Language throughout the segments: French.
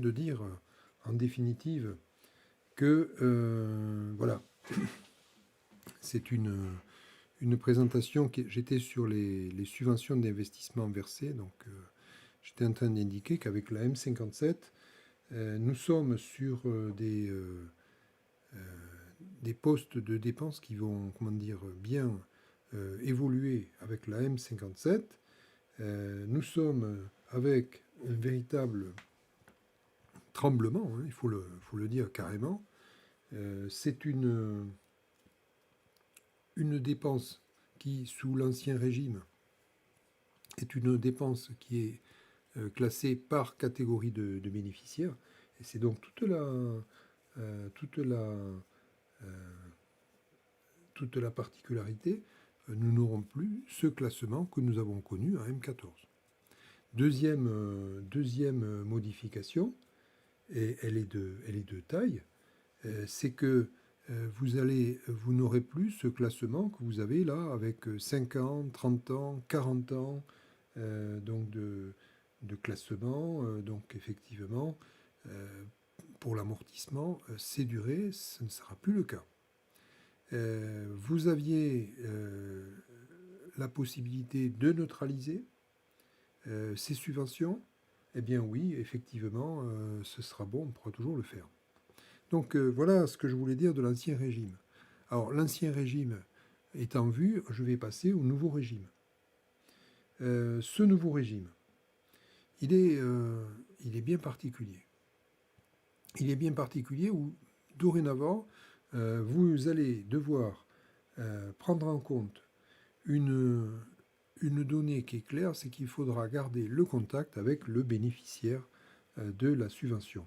de dire, en définitive, que, voilà, c'est une présentation qui... J'étais sur les subventions d'investissement versées, donc j'étais en train d'indiquer qu'avec la M57, nous sommes sur des postes de dépenses qui vont, comment dire, bien évoluer avec la M57. Nous sommes avec un véritable tremblement, hein, il faut le dire carrément. C'est une dépense qui, sous l'Ancien Régime, est une dépense qui est classée par catégorie de bénéficiaires. Et c'est donc toute la particularité. Nous n'aurons plus ce classement que nous avons connu en M14. Deuxième modification, et elle est de taille, c'est que vous n'aurez plus ce classement que vous avez là avec 5 ans, 30 ans, 40 ans donc de classement. Donc effectivement, pour l'amortissement, ces durées, ce ne sera plus le cas. Vous aviez la possibilité de neutraliser ces subventions. Eh bien oui, effectivement, ce sera bon, on pourra toujours le faire. Donc voilà ce que je voulais dire de l'Ancien Régime. Alors l'Ancien Régime étant vu, je vais passer au Nouveau Régime. Ce Nouveau Régime, il est bien particulier. Il est bien particulier où, dorénavant, vous allez devoir prendre en compte une donnée qui est claire, c'est qu'il faudra garder le contact avec le bénéficiaire de la subvention.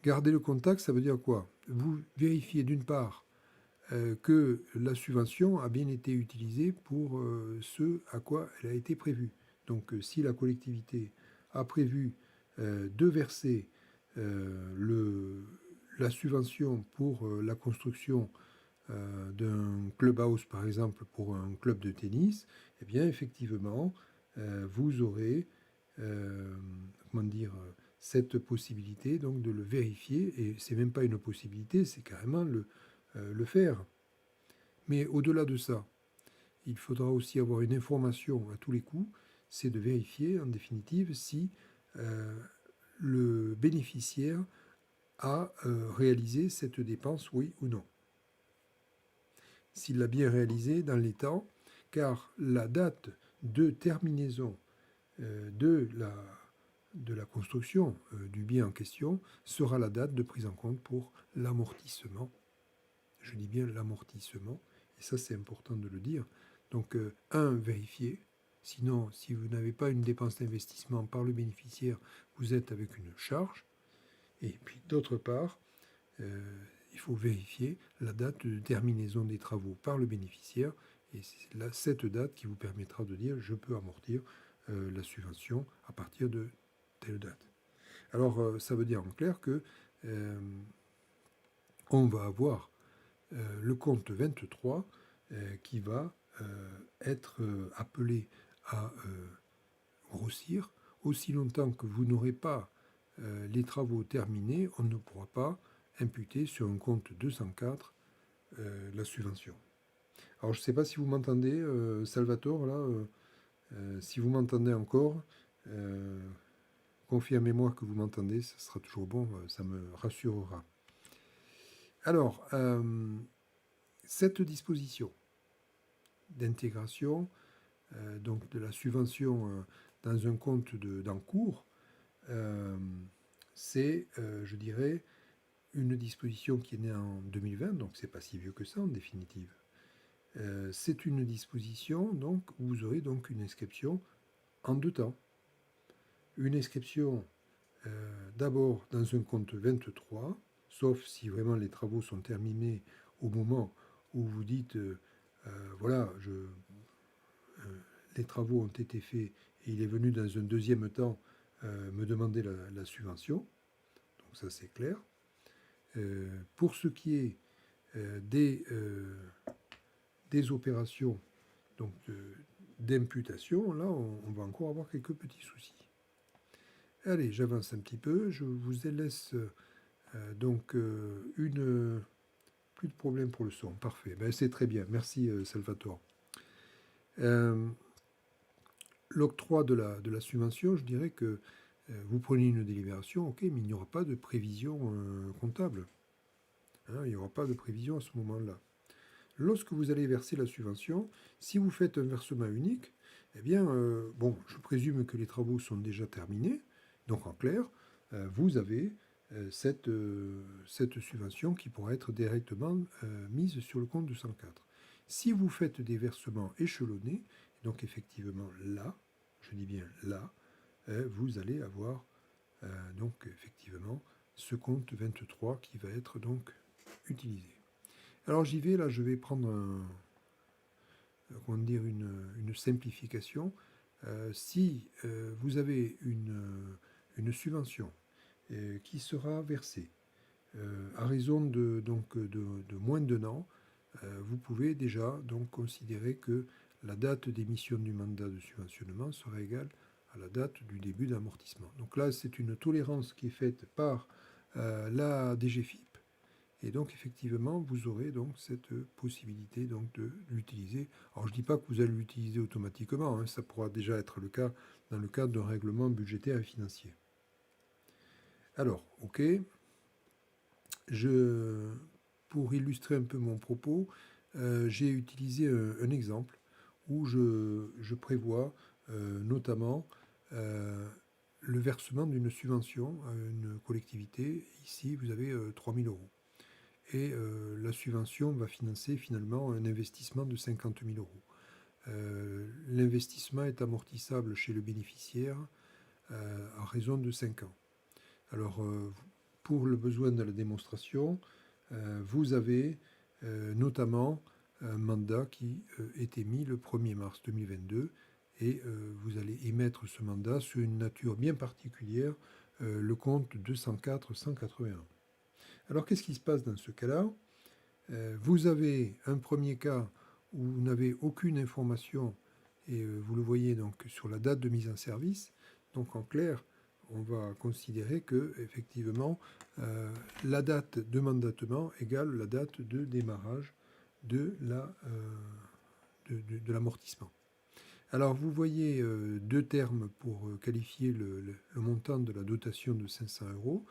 Garder le contact, ça veut dire quoi? Vous vérifiez d'une part que la subvention a bien été utilisée pour ce à quoi elle a été prévue. Donc si la collectivité a prévu de verser la subvention pour la construction d'un clubhouse, par exemple, pour un club de tennis, eh bien, effectivement, vous aurez, comment dire, cette possibilité donc de le vérifier, et c'est même pas une possibilité, c'est carrément le faire. Mais au-delà de ça, il faudra aussi avoir une information à tous les coups, c'est de vérifier, en définitive, si le bénéficiaire a réalisé cette dépense, oui ou non. S'il l'a bien réalisé dans les temps, car la date de terminaison de la construction du bien en question sera la date de prise en compte pour l'amortissement. Je dis bien l'amortissement, et ça c'est important de le dire. Donc, vérifier. Sinon, si vous n'avez pas une dépense d'investissement par le bénéficiaire, vous êtes avec une charge. Et puis, d'autre part, il faut vérifier la date de terminaison des travaux par le bénéficiaire, et c'est là cette date qui vous permettra de dire je peux amortir la subvention à partir de telle date. Alors ça veut dire en clair que on va avoir le compte 23 qui va être appelé à grossir. Aussi longtemps que vous n'aurez pas les travaux terminés, on ne pourra pas imputer sur un compte 204 la subvention. Alors je ne sais pas si vous m'entendez, Salvatore, là, si vous m'entendez encore, confirmez-moi que vous m'entendez, ça sera toujours bon, ça me rassurera. Alors, cette disposition d'intégration donc de la subvention dans un compte d'encours, c'est, je dirais, une disposition qui est née en 2020, donc c'est pas si vieux que ça en définitive. C'est une disposition donc, où vous aurez donc une inscription en deux temps. Une inscription d'abord dans un compte 23, sauf si vraiment les travaux sont terminés au moment où vous dites voilà, les travaux ont été faits et il est venu dans un deuxième temps me demander la subvention. Donc ça c'est clair. Pour ce qui est des opérations donc d'imputation, là on va encore avoir quelques petits soucis. Allez, j'avance un petit peu. Je vous laisse donc plus de problème pour le son. Parfait. Ben, c'est très bien. Merci Salvatore. Euh, L'octroi de la subvention, je dirais que vous prenez une délibération, ok, mais il n'y aura pas de prévision comptable. Hein, il n'y aura pas de prévision à ce moment-là. Lorsque vous allez verser la subvention, si vous faites un versement unique, eh bien, bon, je présume que les travaux sont déjà terminés. Donc, en clair, vous avez cette subvention qui pourra être directement mise sur le compte 204. Si vous faites des versements échelonnés, donc effectivement là, je dis bien là, vous allez avoir donc effectivement ce compte 23 qui va être donc utilisé. Alors j'y vais, là je vais prendre comment dire, une simplification. Si vous avez une subvention qui sera versée à raison de moins d'un an, vous pouvez déjà donc considérer que la date d'émission du mandat de subventionnement sera égale à la date du début d'amortissement. Donc là, c'est une tolérance qui est faite par la DGFiP. Et donc, effectivement, vous aurez donc cette possibilité donc, de l'utiliser. Alors, je ne dis pas que vous allez l'utiliser automatiquement, hein, ça pourra déjà être le cas dans le cadre d'un règlement budgétaire et financier. Alors, OK, pour illustrer un peu mon propos, j'ai utilisé un exemple où je prévois notamment le versement d'une subvention à une collectivité. Ici, vous avez 3 000 euros. Et la subvention va financer finalement un investissement de 50 000 euros. L'investissement est amortissable chez le bénéficiaire à raison de 5 ans. Alors, pour le besoin de la démonstration, vous avez notamment un mandat qui est émis le 1er mars 2022 et vous allez émettre ce mandat sur une nature bien particulière, le compte 204-181. Alors, qu'est-ce qui se passe dans ce cas-là? Vous avez un premier cas où vous n'avez aucune information et vous le voyez donc sur la date de mise en service. Donc en clair, on va considérer que effectivement la date de mandatement égale la date de démarrage de l'amortissement. Alors vous voyez deux termes pour qualifier le montant de la dotation de 500 euros.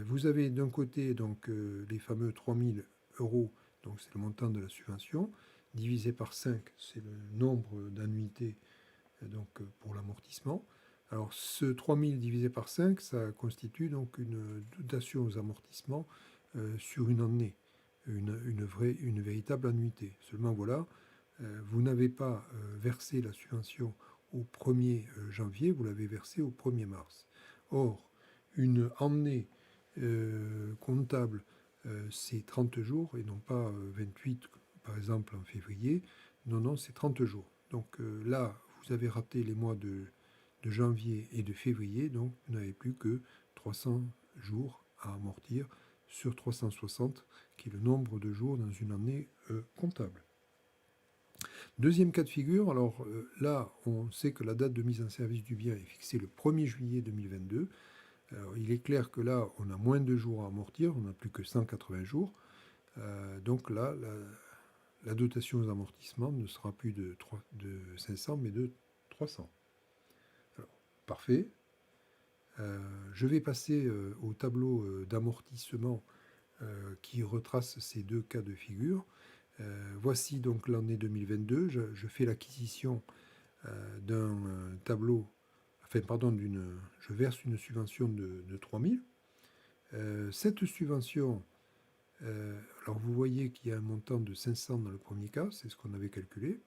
Vous avez d'un côté donc les fameux 3000 euros, donc c'est le montant de la subvention, divisé par 5, c'est le nombre d'annuités pour l'amortissement. Alors ce 3000 divisé par 5, ça constitue donc une dotation aux amortissements sur une année, une véritable annuité. Seulement voilà, vous n'avez pas versé la subvention au 1er janvier, vous l'avez versée au 1er mars. Or, une année comptable, c'est 30 jours et non pas 28, par exemple en février. Non, non, c'est 30 jours. Donc là, vous avez raté les mois de janvier et de février, donc vous n'avez plus que 300 jours à amortir sur 360, qui est le nombre de jours dans une année comptable. Deuxième cas de figure, alors là, on sait que la date de mise en service du bien est fixée le 1er juillet 2022. Alors, il est clair que là, on a moins de jours à amortir, on n'a plus que 180 jours. Donc là, la dotation aux amortissements ne sera plus de 500, mais de 300. Alors, parfait. Je vais passer au tableau d'amortissement qui retrace ces deux cas de figure. Voici donc l'année 2022. Je fais l'acquisition d'un tableau, enfin pardon, je verse une subvention de 3000. Cette subvention, alors vous voyez qu'il y a un montant de 500 dans le premier cas, c'est ce qu'on avait calculé.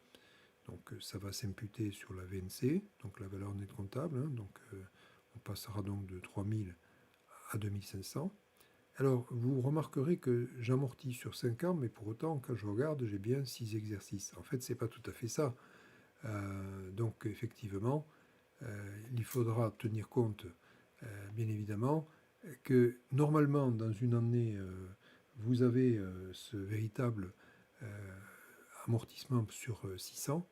Donc ça va s'imputer sur la VNC, donc la valeur nette comptable. Hein, donc on passera donc de 3000 à 2500. Alors vous remarquerez que j'amortis sur 5 ans, mais pour autant, quand je regarde, j'ai bien 6 exercices. En fait, c'est pas tout à fait ça. Donc effectivement, il faudra tenir compte, bien évidemment, que normalement, dans une année, vous avez ce véritable amortissement sur 600,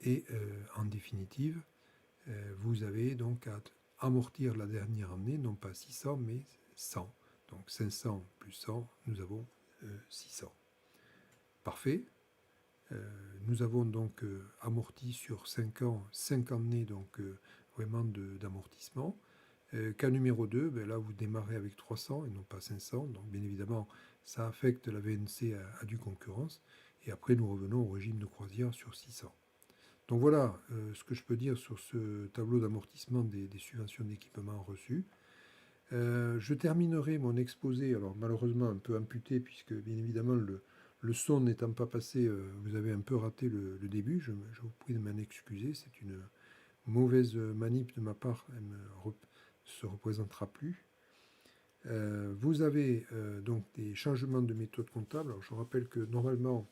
et en définitive, vous avez donc amortir la dernière année, non pas 600, mais 100. Donc 500 plus 100, nous avons 600. Parfait. Nous avons donc amorti sur 5 ans, 5 années donc vraiment d'amortissement. Cas numéro 2, ben là vous démarrez avec 300 et non pas 500, donc bien évidemment ça affecte la VNC à due concurrence, et après nous revenons au régime de croisière sur 600. Donc voilà ce que je peux dire sur ce tableau d'amortissement des subventions d'équipement reçues. Je terminerai mon exposé, alors malheureusement un peu amputé, puisque bien évidemment le son n'étant pas passé, vous avez un peu raté le début, je vous prie de m'en excuser, c'est une mauvaise manip de ma part, elle ne se représentera plus. Vous avez donc des changements de méthode comptable. Alors je rappelle que normalement,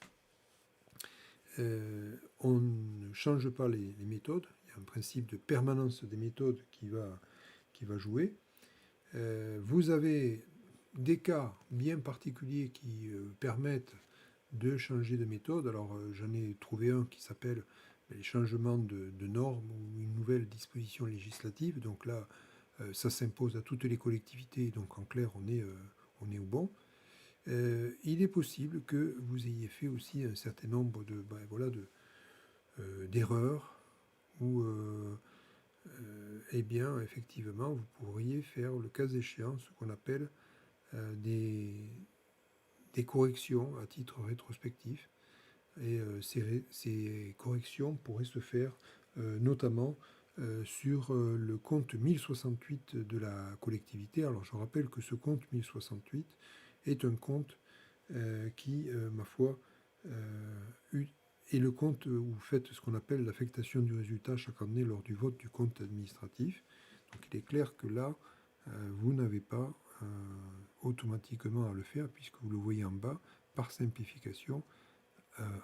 on ne change pas les méthodes, il y a un principe de permanence des méthodes qui va jouer. Vous avez des cas bien particuliers qui permettent de changer de méthode. Alors j'en ai trouvé un qui s'appelle les changements de normes ou une nouvelle disposition législative. Donc là, ça s'impose à toutes les collectivités. Donc en clair, on est au bon. Il est possible que vous ayez fait aussi un certain nombre d'erreurs où eh bien, effectivement, vous pourriez faire, le cas échéant, ce qu'on appelle des corrections à titre rétrospectif. Et ces corrections pourraient se faire notamment sur le compte 1068 de la collectivité. Alors je rappelle que ce compte 1068 est un compte qui, ma foi, est le compte où vous faites ce qu'on appelle l'affectation du résultat chaque année lors du vote du compte administratif. Donc il est clair que là, vous n'avez pas automatiquement à le faire, puisque vous le voyez en bas, par simplification,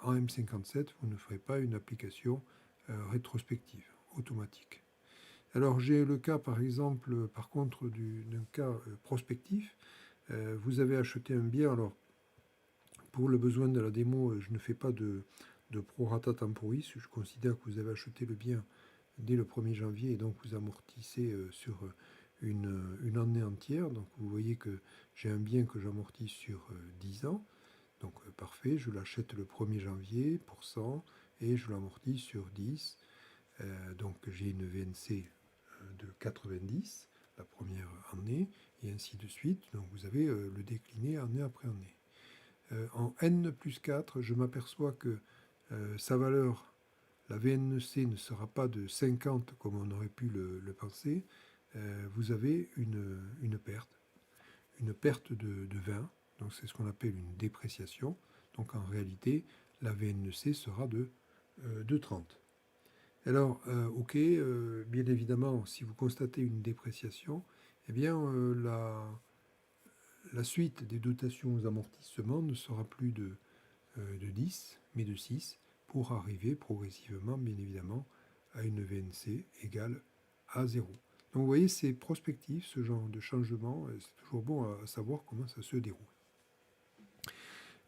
en M57, vous ne ferez pas une application rétrospective, automatique. Alors j'ai le cas par exemple, par contre, d'un cas prospectif. Vous avez acheté un bien, alors pour le besoin de la démo, je ne fais pas de prorata temporis, je considère que vous avez acheté le bien dès le 1er janvier et donc vous amortissez sur une année entière. Donc vous voyez que j'ai un bien que j'amortis sur 10 ans. Donc parfait, je l'achète le 1er janvier pour 100 et je l'amortis sur 10. Donc j'ai une VNC de 90 la première année et ainsi de suite. Donc vous avez le décliné année après année. En N plus 4, je m'aperçois que sa valeur, la VNC, ne sera pas de 50 comme on aurait pu le penser. Vous avez une perte de 20. Donc c'est ce qu'on appelle une dépréciation. Donc en réalité, la VNC sera de 30. Alors, ok, bien évidemment, si vous constatez une dépréciation, eh bien, la suite des dotations aux amortissements ne sera plus de 10, mais de 6, pour arriver progressivement, bien évidemment, à une VNC égale à 0. Donc vous voyez, c'est prospectif, ce genre de changement, c'est toujours bon à savoir comment ça se déroule.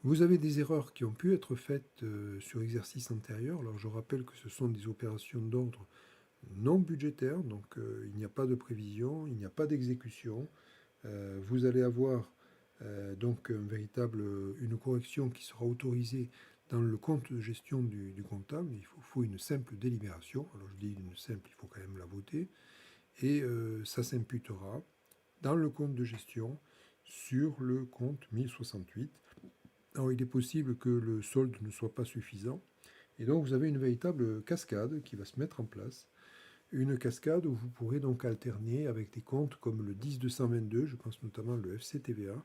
Vous avez des erreurs qui ont pu être faites sur exercice antérieur. Alors je rappelle que ce sont des opérations d'ordre non budgétaire, donc il n'y a pas de prévision, il n'y a pas d'exécution. Vous allez avoir donc une correction qui sera autorisée dans le compte de gestion du comptable. Il faut une simple délibération. Alors je dis une simple, il faut quand même la voter. Et ça s'imputera dans le compte de gestion sur le compte 1068. Alors il est possible que le solde ne soit pas suffisant. Et donc vous avez une véritable cascade qui va se mettre en place. Une cascade où vous pourrez donc alterner avec des comptes comme le 10222, je pense notamment le FCTVA,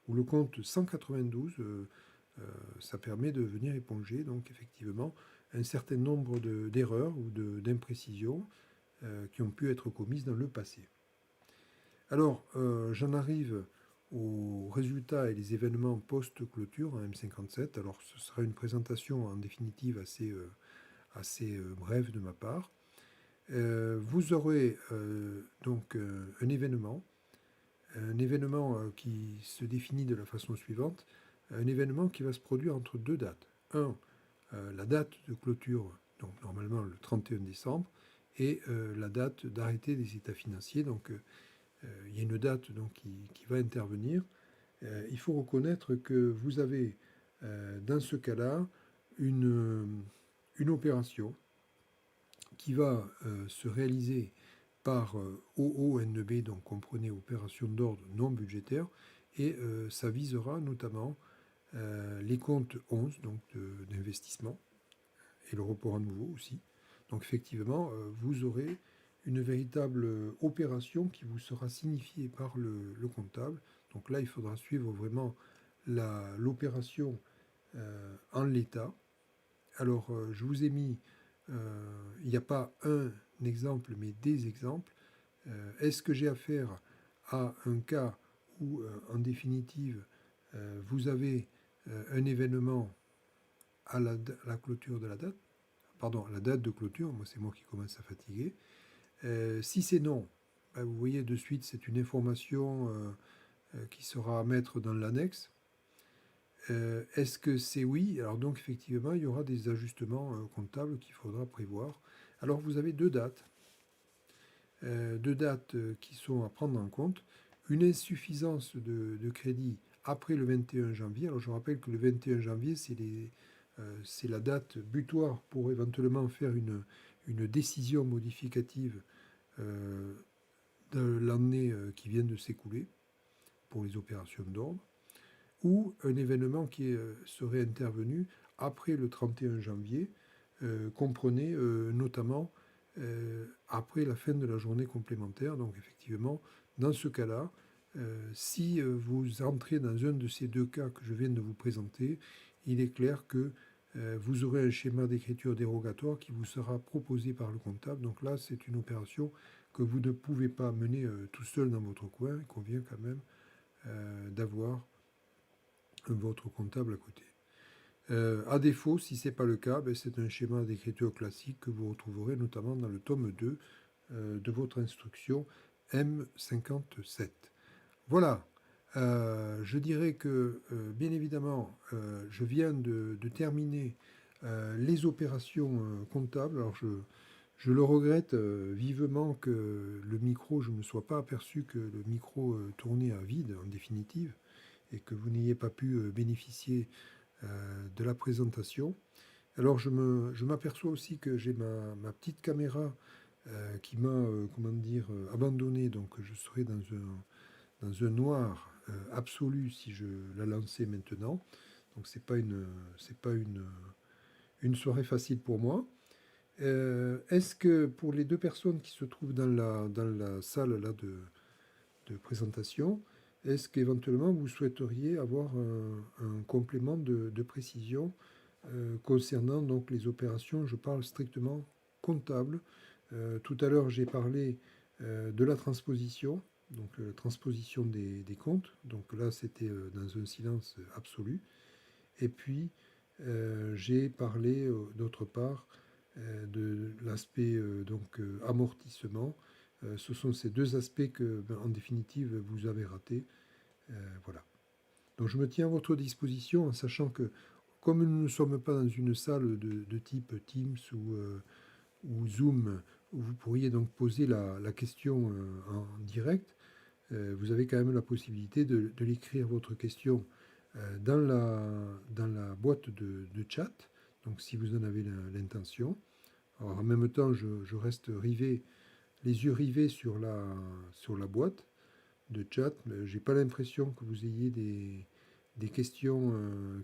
ou le compte 192, ça permet de venir éponger donc effectivement un certain nombre d'erreurs ou d'imprécisions qui ont pu être commises dans le passé. Alors, j'en arrive aux résultats et les événements post-clôture en M57. Alors, ce sera une présentation en définitive assez brève de ma part. Vous aurez donc un événement qui se définit de la façon suivante, un événement qui va se produire entre deux dates. La date de clôture, donc normalement le 31 décembre, et la date d'arrêté des états financiers. Donc il y a une date donc, qui va intervenir. Il faut reconnaître que vous avez dans ce cas-là une opération qui va se réaliser par OONB, donc comprenez opération d'ordre non budgétaire, et ça visera notamment les comptes 11 donc d'investissement et le report à nouveau aussi. Donc effectivement, vous aurez une véritable opération qui vous sera signifiée par le comptable. Donc là, il faudra suivre vraiment l'opération en l'état. Alors, je vous ai mis, il n'y a pas un exemple, mais des exemples. Est-ce que j'ai affaire à un cas où, en définitive, vous avez un événement à la clôture de la date, pardon, à la date de clôture, moi c'est moi qui commence à fatiguer. Si c'est non, ben, vous voyez de suite, c'est une information qui sera à mettre dans l'annexe. Est-ce que c'est oui? Alors donc effectivement, il y aura des ajustements comptables qu'il faudra prévoir. Alors vous avez deux dates qui sont à prendre en compte. Une insuffisance de crédit après le 21 janvier. Alors je rappelle que le 21 janvier, c'est la date butoir pour éventuellement faire une décision modificative de l'année qui vient de s'écouler pour les opérations d'ordre, ou un événement qui serait intervenu après le 31 janvier, comprenez notamment après la fin de la journée complémentaire. Donc effectivement, dans ce cas-là, si vous entrez dans un de ces deux cas que je viens de vous présenter, il est clair que vous aurez un schéma d'écriture dérogatoire qui vous sera proposé par le comptable. Donc là, c'est une opération que vous ne pouvez pas mener tout seul dans votre coin. Il convient quand même d'avoir votre comptable à côté. À défaut, si ce n'est pas le cas, ben, c'est un schéma d'écriture classique que vous retrouverez notamment dans le tome 2 de votre instruction M57. Voilà, je dirais que, bien évidemment, je viens de terminer les opérations comptables. Alors je le regrette vivement que le micro, je ne me sois pas aperçu que le micro tournait à vide en définitive et que vous n'ayez pas pu bénéficier de la présentation. Alors je m'aperçois aussi que j'ai ma petite caméra qui m'a comment dire abandonné, donc je serai dans un noir absolu si je la lançais maintenant. Donc c'est pas une soirée facile pour moi. Est-ce que pour les deux personnes qui se trouvent dans la salle là de présentation, est-ce qu'éventuellement vous souhaiteriez avoir un complément de précision concernant donc les opérations? Je parle strictement comptable. Tout à l'heure, j'ai parlé de la transposition, donc transposition des comptes. Donc là, c'était dans un silence absolu. Et puis, j'ai parlé d'autre part de l'aspect amortissement. Ce sont ces deux aspects que, ben, en définitive, vous avez ratés. Voilà. Donc je me tiens à votre disposition en sachant que, comme nous ne sommes pas dans une salle de type Teams ou Zoom, où vous pourriez donc poser la question en direct, vous avez quand même la possibilité de l'écrire votre question dans la boîte de chat, donc si vous en avez l'intention. Alors en même temps, je reste rivé, les yeux rivés sur la boîte de chat. J'ai pas l'impression que vous ayez des questions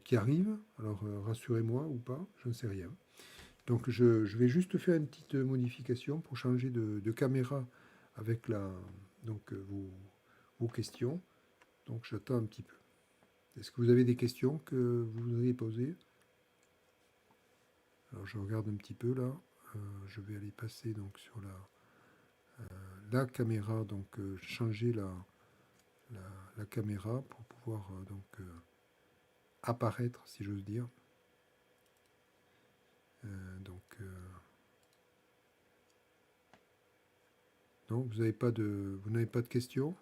qui arrivent. Alors rassurez-moi ou pas, je ne sais rien. Donc je vais juste faire une petite modification pour changer de caméra avec vos questions. Donc j'attends un petit peu. Est-ce que vous avez des questions que vous voudriez poser? Alors je regarde un petit peu là. Je vais aller passer donc sur la caméra, donc changer la caméra pour pouvoir apparaître, si j'ose dire. Non, vous n'avez pas de questions?